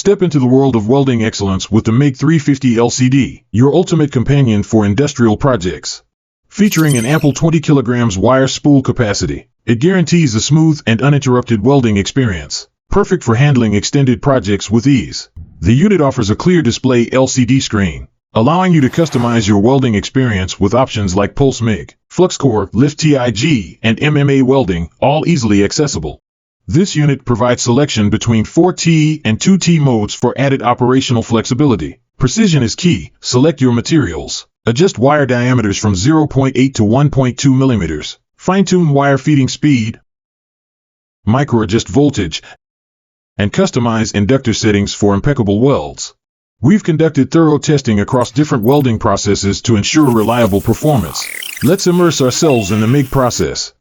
Step into the world of welding excellence with the MIG 350 LCD, your ultimate companion for industrial projects. Featuring an ample 20 kilograms wire spool capacity, it guarantees a smooth and uninterrupted welding experience, perfect for handling extended projects with ease. The unit offers a clear display LCD screen, allowing you to customize your welding experience with options like Pulse MIG, Flux-Cored, Lift TIG, and MMA welding, all easily accessible. This unit provides selection between 4T and 2T modes for added operational flexibility. Precision is key. Select your materials. Adjust wire diameters from 0.8 to 1.2 millimeters. Fine-tune wire feeding speed. Micro-adjust voltage. And customize inductor settings for impeccable welds. We've conducted thorough testing across different welding processes to ensure reliable performance. Let's immerse ourselves in the MIG process.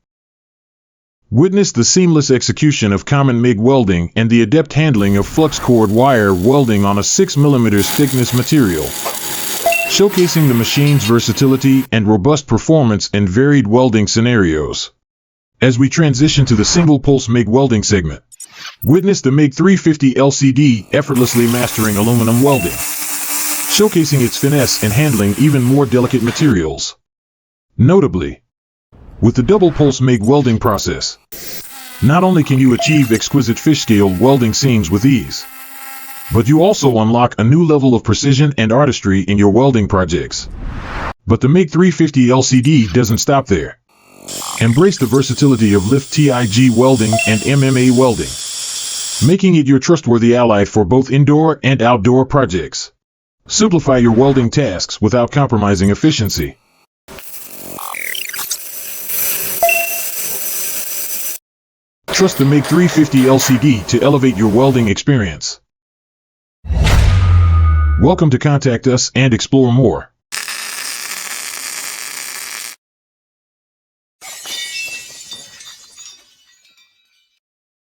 Witness the seamless execution of common MIG welding and the adept handling of Flux-Cored wire welding on a 6 mm thickness material, showcasing the machine's versatility and robust performance in varied welding scenarios. As we transition to the single-pulse MIG welding segment, witness the MIG 350 LCD effortlessly mastering aluminum welding, showcasing its finesse in handling even more delicate materials. Notably, with the double-pulse MIG welding process, not only can you achieve exquisite fish-scale welding seams with ease, but you also unlock a new level of precision and artistry in your welding projects. But the MIG 350 LCD doesn't stop there. Embrace the versatility of Lift TIG welding and MMA welding, making it your trustworthy ally for both indoor and outdoor projects. Simplify your welding tasks without compromising efficiency. Trust the MIG 350 LCD to elevate your welding experience. Welcome to contact us and explore more.